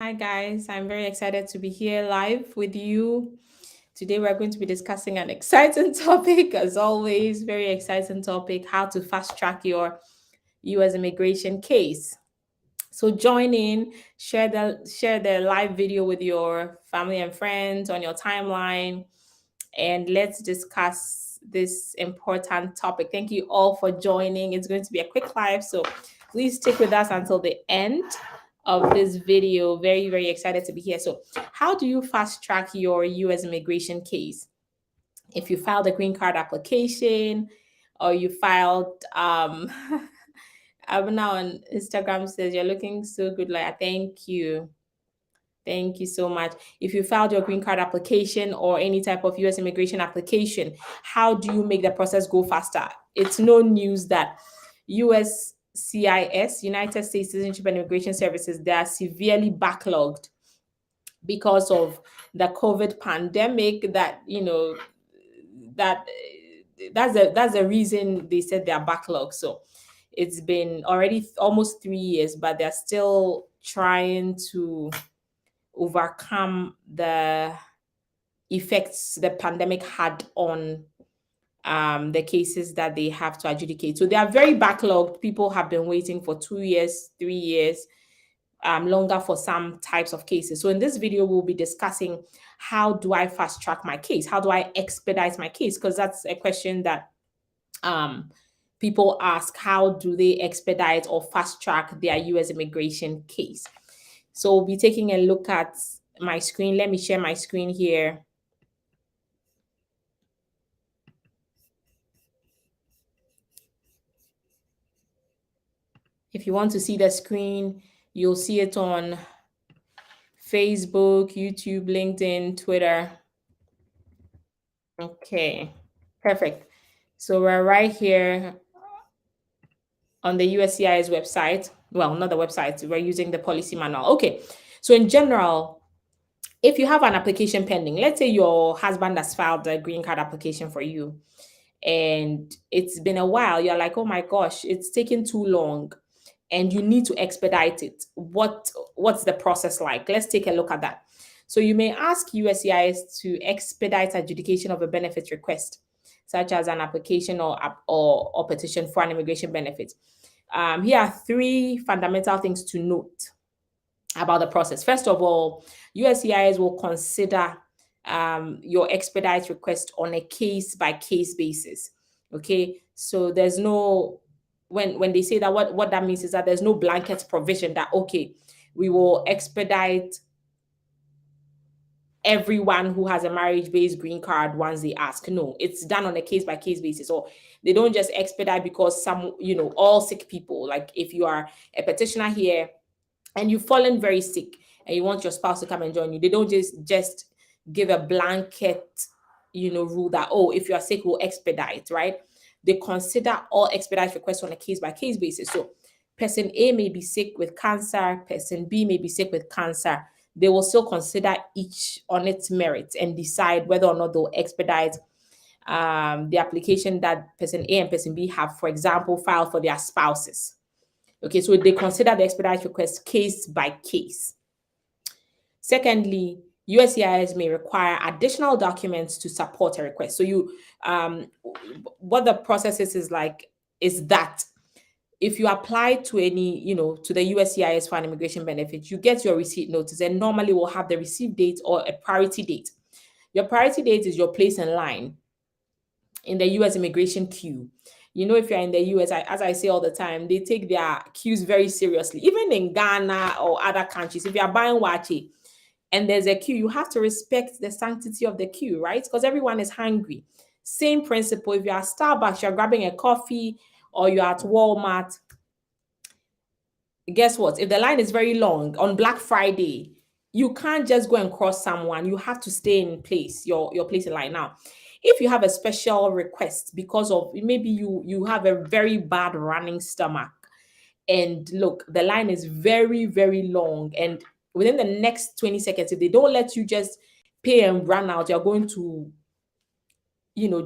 Hi, guys. I'm very excited to be here live with you. Today, we're going to be discussing an exciting topic, as always, very exciting topic, how to fast track your US immigration case. So join in, share the live video with your family and friends on your timeline, and let's discuss this important topic. Thank you all for joining. It's going to be a quick live, so please stick with us until the end of this video. Very, very excited to be here. So, how do you fast track your US immigration case? If you filed a green card application or you filed I'm now on Instagram says you're looking so good. Like, thank you. Thank you so much. If you filed your green card application or any type of US immigration application, how do you make the process go faster? It's no news that USCIS, United States Citizenship and Immigration Services, they are severely backlogged because of the COVID pandemic. That that's the reason they said they're backlogged. So it's been already almost 3 years, but they're still trying to overcome the effects the pandemic had on the cases that they have to adjudicate. So they are very backlogged. People have been waiting for 2 years, 3 years, longer for some types of cases. So in this video, we'll be discussing how do I fast track my case? How do I expedite my case? Because that's a question that people ask. How do they expedite or fast track their US immigration case? So we'll be taking a look at my screen. Let me share my screen here. If you want to see the screen, you'll see it on Facebook, YouTube, LinkedIn, Twitter. Okay, perfect. So we're right here on the USCIS website. Well, not the website, we're using the policy manual. Okay, so in general, if you have an application pending, let's say your husband has filed a green card application for you, and it's been a while, you're like, oh my gosh, it's taking too long, and you need to expedite it. What's the process like? Let's take a look at that. So you may ask USCIS to expedite adjudication of a benefit request, such as an application or petition for an immigration benefit. Here are three fundamental things to note about the process. First of all, USCIS will consider your expedite request on a case by case basis. Okay, so there's no when they say that, what that means is that there's no blanket provision that, okay, we will expedite everyone who has a marriage-based green card once they ask. No, it's done on a case-by-case basis. Or they don't just expedite because all sick people, like if you are a petitioner here and you've fallen very sick and you want your spouse to come and join you, they don't just give a blanket rule that, oh, if you are sick, we'll expedite, right? They consider all expedite requests on a case-by-case basis. So person A may be sick with cancer, person B may be sick with cancer. They will still consider each on its merits and decide whether or not they'll expedite the application that person A and person B have, for example, filed for their spouses. Okay, so they consider the expedite request case by case. Secondly, USCIS may require additional documents to support a request. So what the process is like is that if you apply to to the USCIS for an immigration benefit, you get your receipt notice, and normally will have the receipt date or a priority date. Your priority date is your place in line in the US immigration queue. If you're in the US, as I say all the time, they take their queues very seriously. Even in Ghana or other countries, if you're buying wache and there's a queue, you have to respect the sanctity of the queue, right? Because everyone is hungry. Same principle. If you're at Starbucks, you're grabbing a coffee, or you're at Walmart, guess what? If the line is very long on Black Friday, you can't just go and cross someone. You have to stay in place, your place in line. Now, if you have a special request because of maybe you have a very bad running stomach, and look, the line is very, very long, and within the next 20 seconds, if they don't let you just pay and run out, you're going to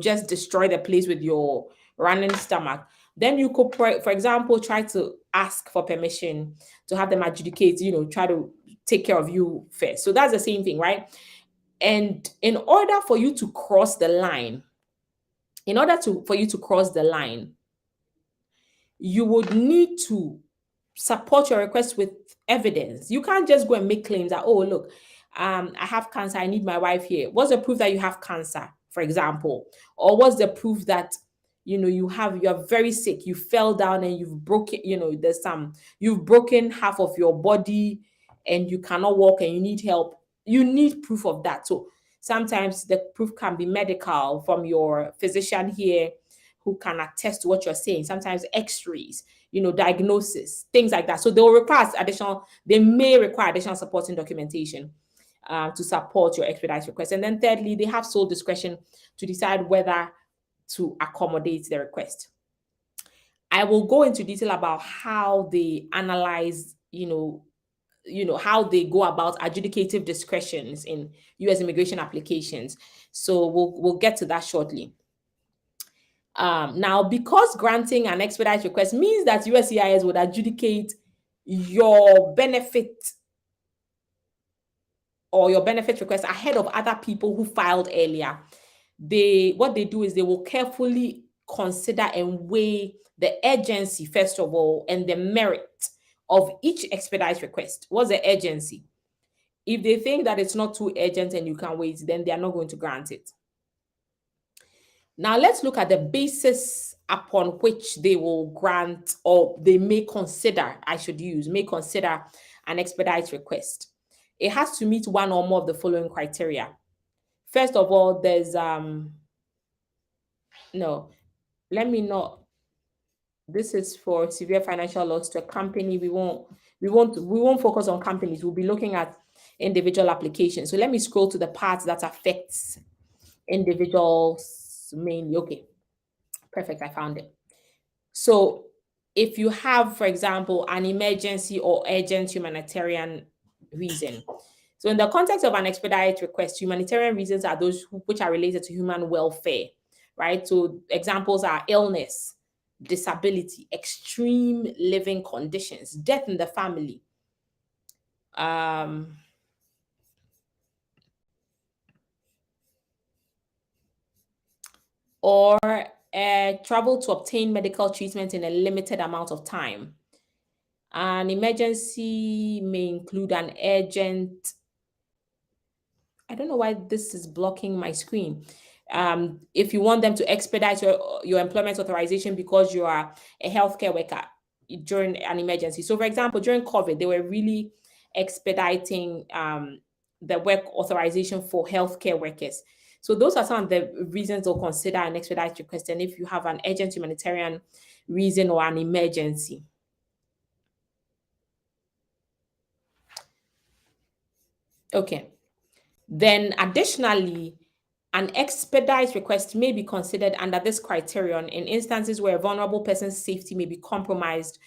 just destroy the place with your running stomach. Then you could, for example, try to ask for permission to have them adjudicate, try to take care of you first. So that's the same thing, right? And in order for you to cross the line, for you to cross the line, you would need to support your request with evidence. You can't just go and make claims that, oh, look, I have cancer, I need my wife here. What's the proof that you have cancer, for example? Or what's the proof that you're very sick, you fell down and you've broken, you've broken half of your body and you cannot walk and you need help. You need proof of that. So sometimes the proof can be medical from your physician here who can attest to what you're saying. Sometimes x-rays, diagnosis, things like that. So they may require additional supporting documentation to support your expedite request. And then thirdly, they have sole discretion to decide whether to accommodate the request. I will go into detail about how they analyze, how they go about adjudicative discretions in U.S. immigration applications. So we'll get to that shortly. Now, because granting an expedite request means that USCIS would adjudicate your benefit or your benefit request ahead of other people who filed earlier, what they do is they will carefully consider and weigh the urgency, first of all, and the merit of each expedite request. What's the urgency? If they think that it's not too urgent and you can wait, then they are not going to grant it. Now, let's look at the basis upon which they will grant, or they may consider an expedite request. It has to meet one or more of the following criteria. First of all, there's this is for severe financial loss to a company. We won't focus on companies. We'll be looking at individual applications. So let me scroll to the parts that affects individuals mainly. Okay, perfect. I found it. So if you have, for example, an emergency or urgent humanitarian reason. So in the context of an expedite request, humanitarian reasons are those which are related to human welfare, right? So examples are illness, disability, extreme living conditions, death in the family, or travel to obtain medical treatment in a limited amount of time. An emergency may include an urgent. I don't know why this is blocking my screen. If you want them to expedite your employment authorization because you are a healthcare worker during an emergency. So, for example, during COVID, they were really expediting the work authorization for healthcare workers. So those are some of the reasons they'll consider an expedite request, and if you have an urgent humanitarian reason or an emergency. Okay. Then additionally, an expedite request may be considered under this criterion in instances where a vulnerable person's safety may be compromised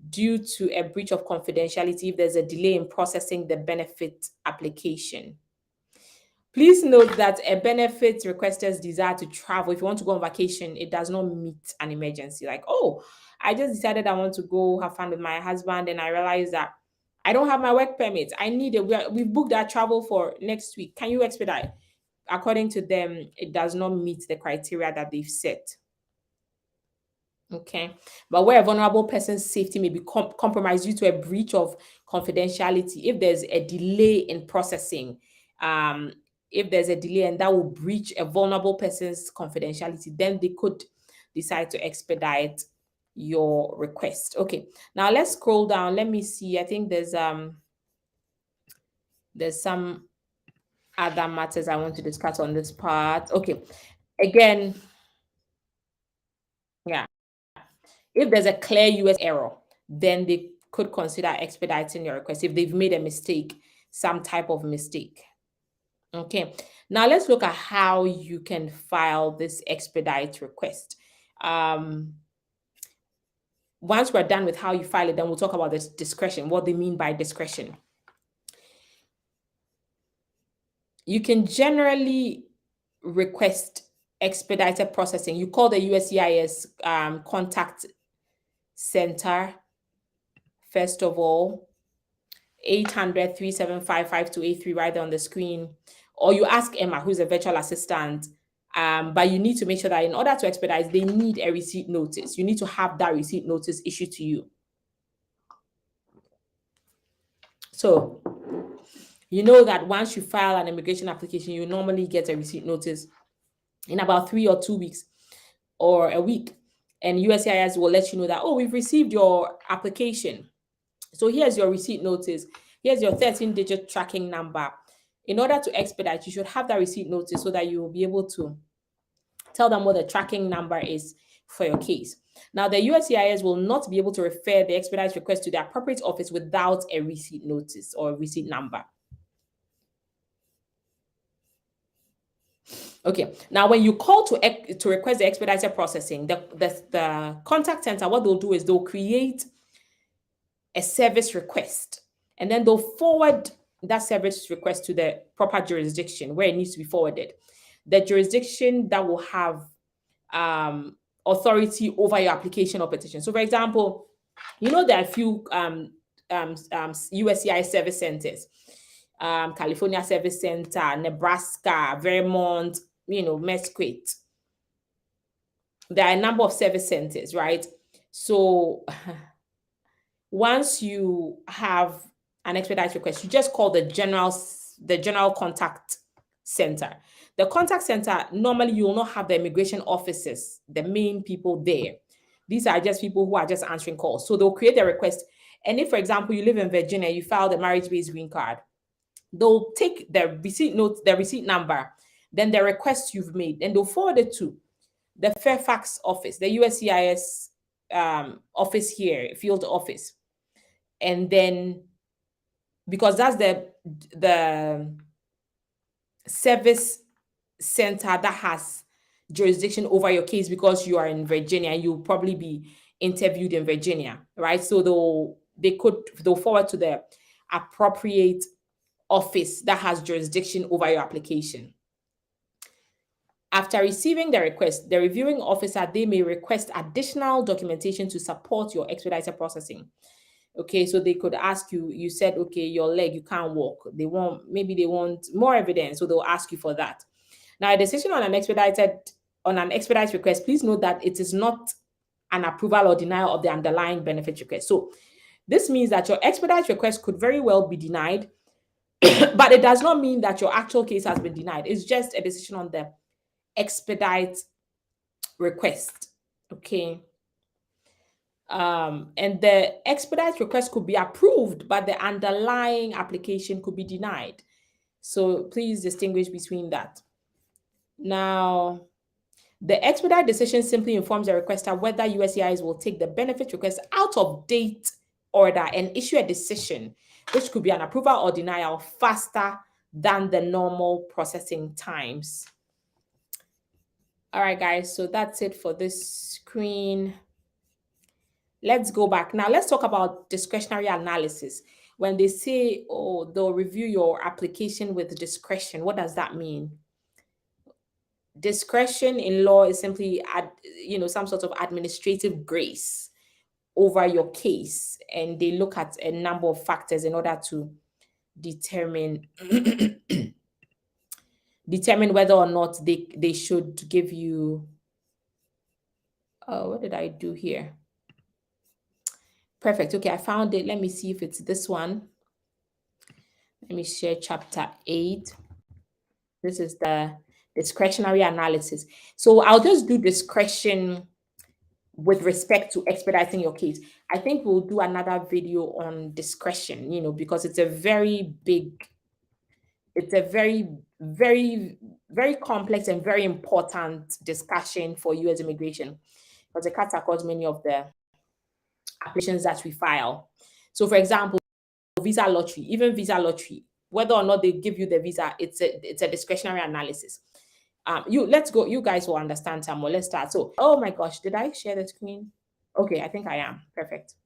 due to a breach of confidentiality if there's a delay in processing the benefit application. Please note that a benefit requester's desire to travel, if you want to go on vacation, it does not meet an emergency. Like, oh, I just decided I want to go have fun with my husband and I realized that I don't have my work permit. I need it. We've booked our travel for next week. Can you expedite? According to them, it does not meet the criteria that they've set. Okay. But where a vulnerable person's safety may be compromised due to a breach of confidentiality, if there's a delay in processing, if there's a delay and that will breach a vulnerable person's confidentiality, then they could decide to expedite your request. Okay. Now let's scroll down. Let me see. I think there's some other matters I want to discuss on this part. Okay. Again, yeah. If there's a clear US error, then they could consider expediting your request if they've made a mistake, some type of mistake. Okay. Now let's look at how you can file this expedite request. Once we're done with how you file it, then we'll talk about this discretion, what they mean by discretion. You can generally request expedited processing. You call the USCIS contact center, first of all, 800-375-5283 right there on the screen, or you ask Emma, who's a virtual assistant. But you need to make sure that in order to expedite, they need a receipt notice. You need to have that receipt notice issued to you. So you know that once you file an immigration application, you normally get a receipt notice in about 3 or 2 weeks or a week. And USCIS will let you know that, oh, we've received your application. So here's your receipt notice. Here's your 13-digit tracking number. In order to expedite, you should have that receipt notice so that you will be able to tell them what the tracking number is for your case. Now, the USCIS will not be able to refer the expedite request to the appropriate office without a receipt notice or a receipt number. Okay, now when you call to request the expedited processing, the contact center, what they'll do is they'll create a service request, and then they'll forward that service request to the proper jurisdiction where it needs to be forwarded. The jurisdiction that will have authority over your application or petition. So, for example, you know there are a few USCIS service centers, California Service Center, Nebraska, Vermont, Mesquite. There are a number of service centers, right? So once you have an expedite request, you just call the general contact center. The contact center, normally you will not have the immigration officers, the main people there. These are just people who are just answering calls. So they'll create a request. And if, for example, you live in Virginia, you filed a marriage-based green card, they'll take the receipt note, the receipt number, then the request you've made, and they'll forward it to the Fairfax office, the USCIS office here, field office. And then, because that's the service center that has jurisdiction over your case, because you are in Virginia, you'll probably be interviewed in Virginia, right? So they'll forward to the appropriate office that has jurisdiction over your application. After receiving the request, the reviewing officer, they may request additional documentation to support your expedited processing. Okay, so they could ask you, you said, okay, your leg, you can't walk. Maybe they want more evidence, so they'll ask you for that. Now, a decision on an expedite request, please note that it is not an approval or denial of the underlying benefit request. So this means that your expedite request could very well be denied, but it does not mean that your actual case has been denied. It's just a decision on the expedite request. Okay. And the expedite request could be approved, but the underlying application could be denied. So please distinguish between that. Now, the expedite decision simply informs the requester whether USCIS will take the benefit request out of date order and issue a decision, which could be an approval or denial, faster than the normal processing times. All right, guys, so that's it for this screen. Let's go back. Now, let's talk about discretionary analysis. When they say, oh, they'll review your application with discretion, what does that mean? Discretion in law is simply, some sort of administrative grace over your case. And they look at a number of factors in order to determine whether or not they should give you, what did I do here? Perfect. Okay, I found it. Let me see if it's this one. Let me share chapter 8. This is the discretionary analysis. So I'll just do discretion with respect to expediting your case. I think we'll do another video on discretion, because it's a very very, very complex and very important discussion for U.S. immigration, because it cuts across many of the applications that we file. So, for example, visa lottery, whether or not they give you the visa, it's a discretionary analysis. Let's go. You guys will understand some more. Let's start. So, oh my gosh, did I share the screen? Okay, I think I am. Perfect.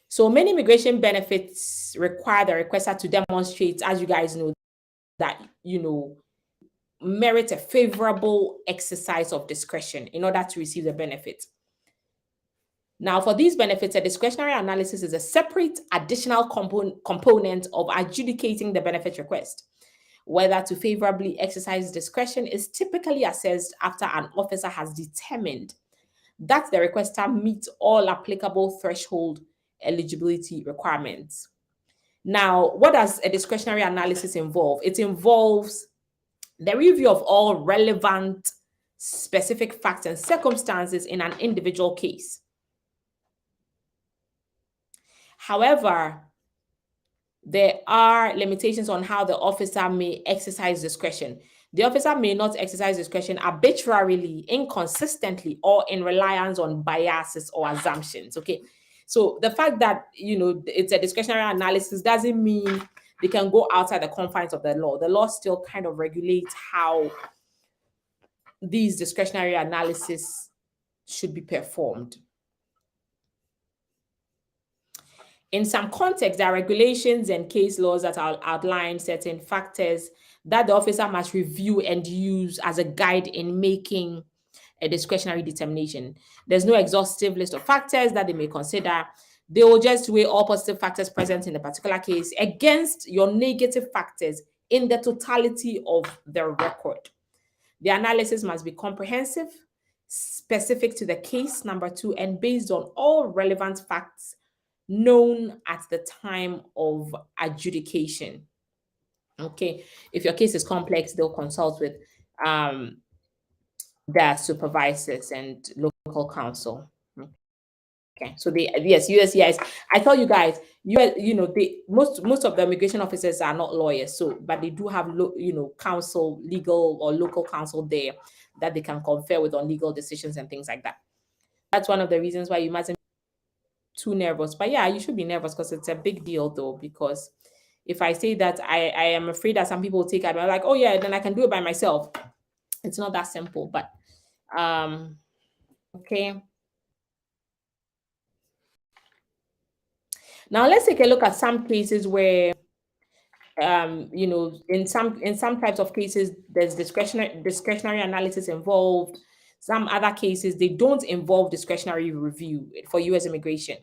So many immigration benefits require the requester to demonstrate, as you guys know, that, merit a favorable exercise of discretion in order to receive the benefit. Now, for these benefits, a discretionary analysis is a separate additional component of adjudicating the benefit request. Whether to favorably exercise discretion is typically assessed after an officer has determined that the requester meets all applicable threshold eligibility requirements. Now, what does a discretionary analysis involve? It involves the review of all relevant specific facts and circumstances in an individual case. However, there are limitations on how the officer may exercise discretion. The officer may not exercise discretion arbitrarily, inconsistently, or in reliance on biases or assumptions. Okay. So the fact that it's a discretionary analysis doesn't mean they can go outside the confines of the law. The law still kind of regulates how these discretionary analysis should be performed. In some contexts, there are regulations and case laws that outline certain factors that the officer must review and use as a guide in making a discretionary determination. There's no exhaustive list of factors that they may consider. They will just weigh all positive factors present in a particular case against your negative factors in the totality of the record. The analysis must be comprehensive, specific to the case, number 2, and based on all relevant facts known at the time of adjudication. Okay, if your case is complex, they'll consult with their supervisors and local counsel. Okay, so USCIS. I tell you guys, most of the immigration officers are not lawyers, but they do have counsel, legal or local counsel there that they can confer with on legal decisions and things like that. That's one of the reasons why you mustn't be too nervous. But yeah, you should be nervous because it's a big deal though. Because if I say that I am afraid that some people will take it, I'm like, oh yeah, then I can do it by myself. It's not that simple, but okay. Now let's take a look at some cases where in some types of cases there's discretionary analysis involved. Some other cases they don't involve discretionary review for US immigration.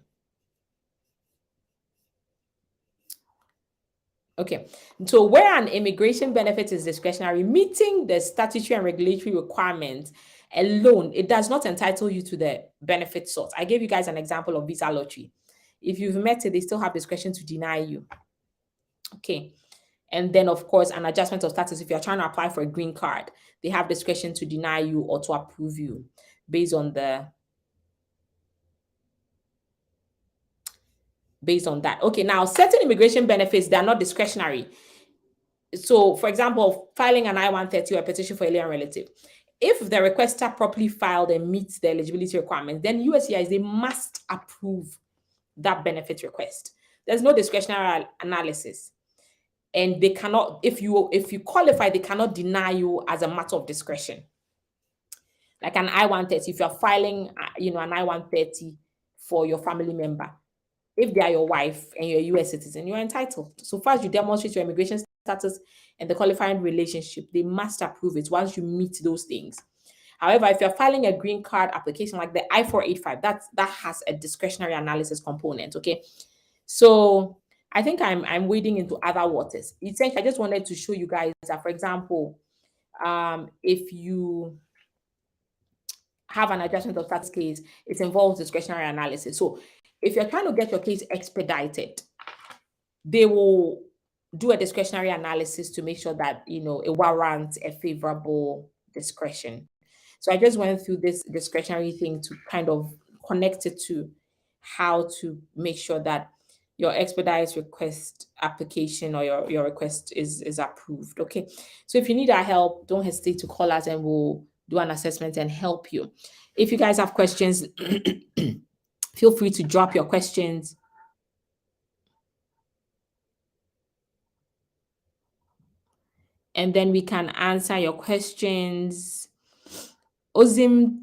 Okay, so where an immigration benefit is discretionary, meeting the statutory and regulatory requirements alone, it does not entitle you to the benefit sought. I gave you guys an example of visa lottery. If you've met it, they still have discretion to deny you. Okay. And then, of course, an adjustment of status. If you're trying to apply for a green card, they have discretion to deny you or to approve you based on that. Okay, now certain immigration benefits, they're not discretionary. So, for example, filing an I-130 or a petition for alien relative. If the requester properly filed and meets the eligibility requirements, then USCIS, they must approve that benefit request. There's no discretionary analysis. And they cannot, if you qualify, they cannot deny you as a matter of discretion. Like an I-130, if you're filing, an I-130 for your family member, if they are your wife and you're a U.S. citizen, you're entitled. So far as you demonstrate your immigration status and the qualifying relationship, they must approve it once you meet those things. However, if you're filing a green card application like the I-485, that has a discretionary analysis component. Okay, so I think I'm wading into other waters. Essentially, I just wanted to show you guys that, for example, if you have an adjustment of status case, it involves discretionary analysis. So if you're trying to get your case expedited, they will do a discretionary analysis to make sure that it warrants a favorable discretion. So I just went through this discretionary thing to kind of connect it to how to make sure that your expedite request application or your request is approved. Okay. So if you need our help, don't hesitate to call us and we'll do an assessment and help you. If you guys have questions, feel free to drop your questions. And then we can answer your questions. Ozim.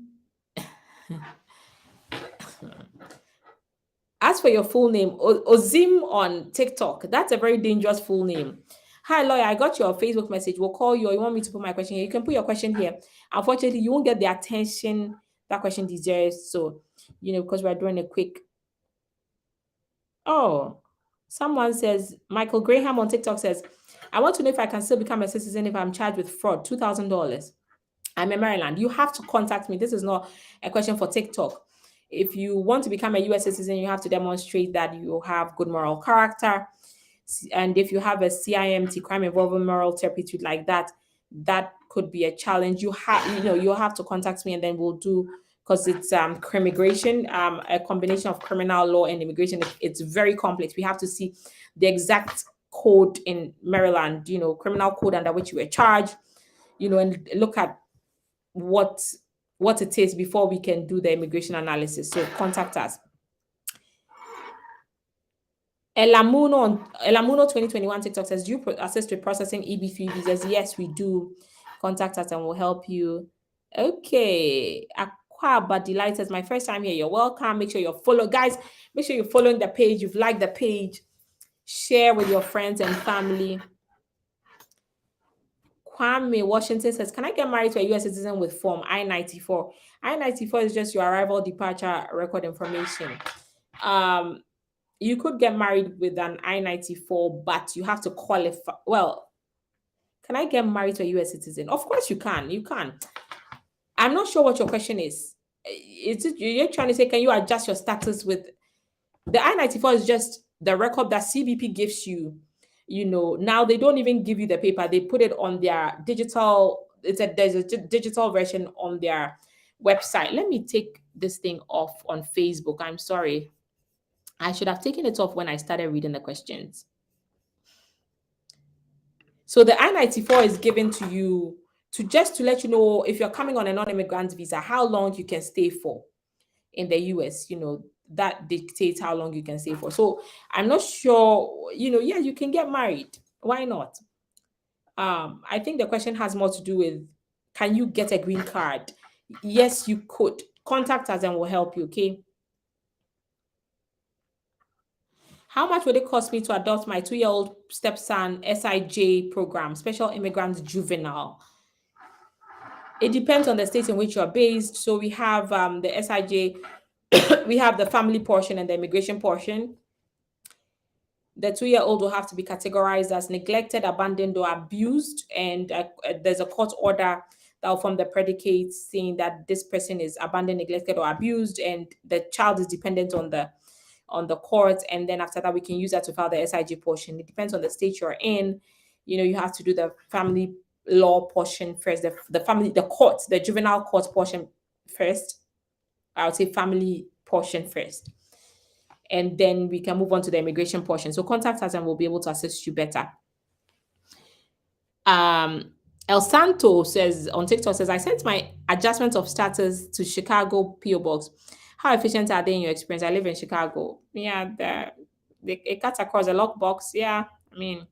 As for your full name, Ozim on TikTok, that's a very dangerous full name. Hi, lawyer, I got your Facebook message. We'll call you or you want me to put my question here. You can put your question here. Unfortunately, you won't get the attention that question deserves. So, because we're doing a quick. Oh, someone says, Michael Graham on TikTok says, I want to know if I can still become a citizen if I'm charged with fraud, $2,000. I'm in Maryland. You have to contact me. This is not a question for TikTok. If you want to become a US citizen, you have to demonstrate that you have good moral character. And if you have a CIMT, crime involving moral turpitude, like that, that could be a challenge. You'll have to contact me, and then we'll do, because it's immigration, a combination of criminal law and immigration. It's very complex. We have to see the exact code in Maryland, criminal code under which you were charged, and look at what it is before we can do the immigration analysis. So contact us. Elamuno 2021 TikTok says, do you assist with processing EB3 visas? Yes, we do. Contact us and we'll help you. Okay. Akua but Delight says, my first time here. You're welcome. Make sure you're guys, make sure you're following the page. You've liked the page. Share with your friends and family. Kwame Washington says, can I get married to a US citizen with form I-94? I-94 is just your arrival departure record information. You could get married with an I-94, but you have to qualify. Well, can I get married to a US citizen? Of course you can. You can. I'm not sure what your question is. You're trying to say, can you adjust your status with the I-94? Is just the record that CBP gives you. Now they don't even give you the paper. They put it on their digital. There's a digital version on their website. Let me take this thing off on Facebook. I'm sorry. I should have taken it off when I started reading the questions. So the I-94 is given to you to let you know if you're coming on a non-immigrant visa, how long you can stay for in the US. That dictates how long you can stay for. So I'm not sure, yeah, you can get married. Why not? I think the question has more to do with, can you get a green card? Yes, you could. Contact us and we'll help you, okay? How much would it cost me to adopt my 2-year-old stepson SIJ program, Special Immigrant Juvenile? It depends on the state in which you're based. So we have the SIJ, we have the family portion and the immigration portion. The 2-year-old will have to be categorized as neglected, abandoned, or abused. And there's a court order that will form the predicate saying that this person is abandoned, neglected, or abused, and the child is dependent on the court. And then after that, we can use that to file the SIG portion. It depends on the state you're in. You have to do the family law portion first, the juvenile court portion first. I would say family portion first. And then we can move on to the immigration portion. So contact us and we'll be able to assist you better. El Santo says on TikTok says, I sent my adjustment of status to Chicago PO Box. How efficient are they in your experience? I live in Chicago. Yeah, it cuts across a lockbox. Yeah, I mean,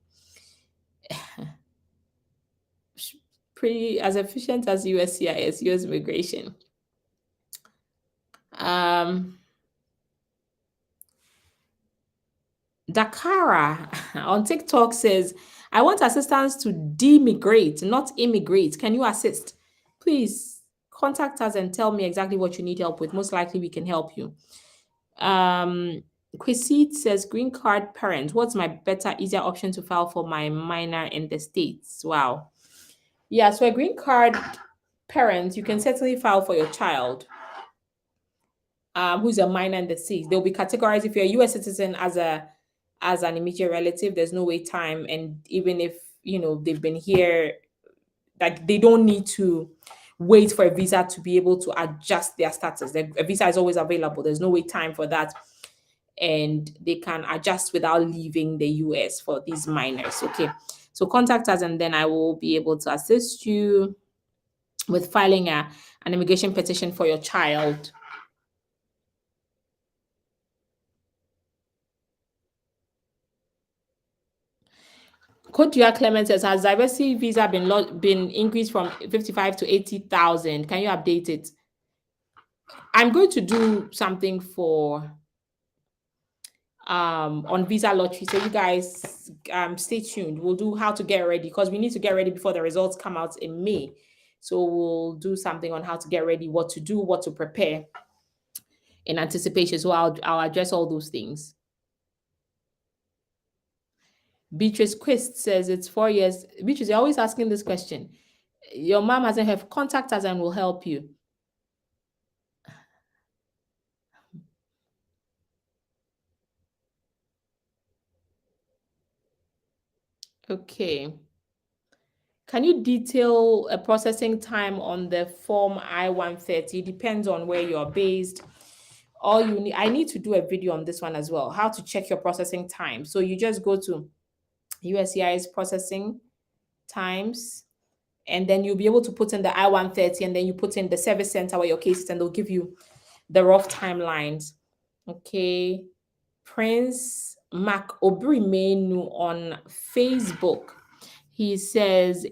pretty as efficient as USCIS, US immigration. Dakara on TikTok says, I want assistance to demigrate, not immigrate. Can you assist? Please contact us and tell me exactly what you need help with. Most likely we can help you. Quisit says, green card parent. What's my better, easier option to file for my minor in the States? Wow. Yeah, so a green card parent, you can certainly file for your child who's a minor in the States. They'll be categorized if you're a US citizen as an immediate relative. There's no wait time. And even if, they've been here, like they don't need to wait for a visa to be able to adjust their status. A visa is always available. There's no wait time for that. And they can adjust without leaving the US for these minors. Okay. So contact us and then I will be able to assist you with filing an immigration petition for your child. Kodia Clement says, has diversity visa been increased from 55 to 80,000? Can you update it? I'm going to do something for on visa lottery. So you guys stay tuned. We'll do how to get ready because we need to get ready before the results come out in May. So we'll do something on how to get ready, what to do, what to prepare in anticipation. So I'll address all those things. Beatrice Quist says it's 4 years. Beatrice, you're always asking this question. Your mom hasn't have contact us and will help you. Okay. Can you detail a processing time on the form I-130? It depends on where you're based. All you need, I need to do a video on this one as well, how to check your processing time. So you just go to USCIS processing times, and then you'll be able to put in the I-130, and then you put in the service center where your case is, and they'll give you the rough timelines. Okay. Prince Mac Obrimenu on Facebook. He says,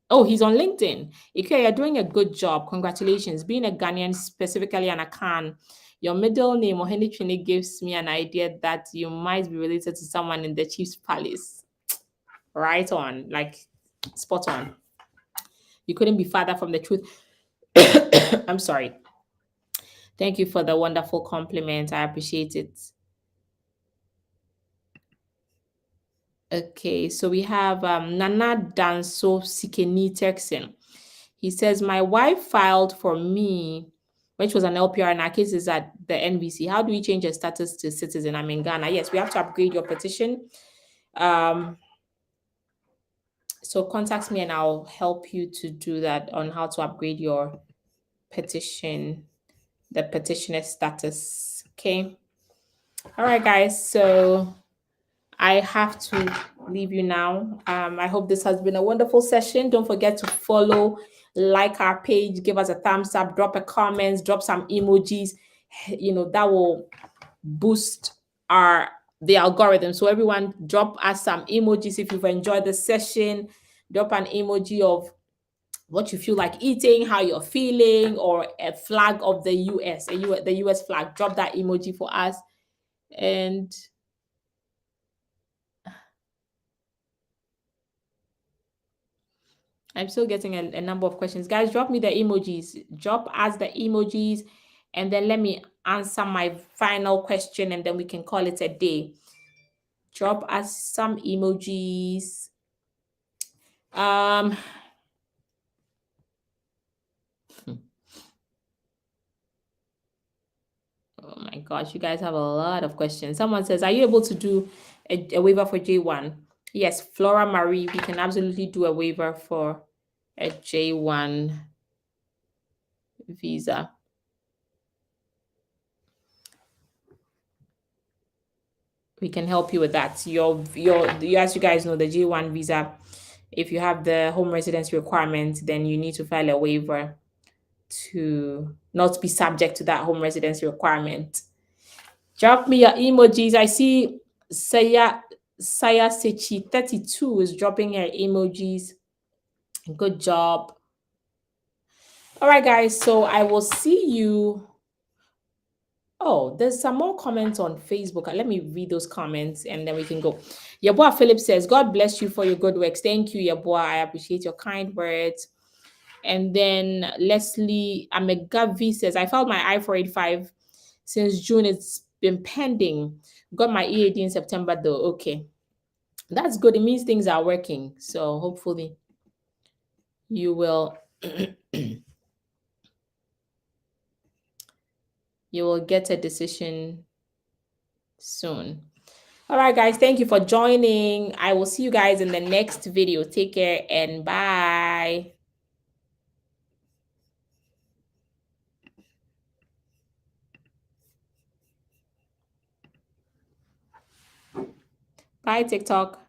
oh, he's on LinkedIn. Okay, you're doing a good job. Congratulations. Being a Ghanaian, specifically an Akan, your middle name, Ohenetwene, gives me an idea that you might be related to someone in the Chief's Palace. Right on, like spot on. You couldn't be farther from the truth. I'm sorry. Thank you for the wonderful compliment. I appreciate it. Okay, so we have Nana Danso Sikeni Texan. He says, my wife filed for me when she was an LPR and our case is at the NVC. How do we change her status to citizen? I'm in Ghana. Yes, we have to upgrade your petition. So contact me and I'll help you to do that on how to upgrade your petition, the petitioner status. Okay. All right, guys. So I have to leave you now. I hope this has been a wonderful session. Don't forget to follow, like our page, give us a thumbs up, drop a comment, drop some emojis. You know, that will boost the algorithm. So everyone drop us some emojis if you've enjoyed the session. Drop an emoji of what you feel like eating, how you're feeling, or a flag of the US, the US flag. Drop that emoji for us. And I'm still getting a number of questions. Guys, drop me the emojis. Drop us the emojis, and then let me answer my final question, and then we can call it a day. Drop us some emojis. Oh my gosh, you guys have a lot of questions. Someone says, are you able to do a waiver for J1? Yes, Flora Marie, we can absolutely do a waiver for a J1 visa. We can help you with that. As you guys know, the J1 visa, if you have the home residency requirement, then you need to file a waiver to not be subject to that home residency requirement. Drop me your emojis. I see Saya Sechi 32 is dropping her emojis. Good job. All right, guys. So I will see you. Oh, there's some more comments on Facebook. Let me read those comments and then we can go. Yaboa Philip says, God bless you for your good works. Thank you, Yaboa. I appreciate your kind words. And then Leslie Amegavi says, I filed my I-485 since June. It's been pending. Got my EAD in September though. Okay. That's good. It means things are working. So hopefully you will you will get a decision soon. All right, guys. Thank you for joining. I will see you guys in the next video. Take care and bye. Bye, TikTok.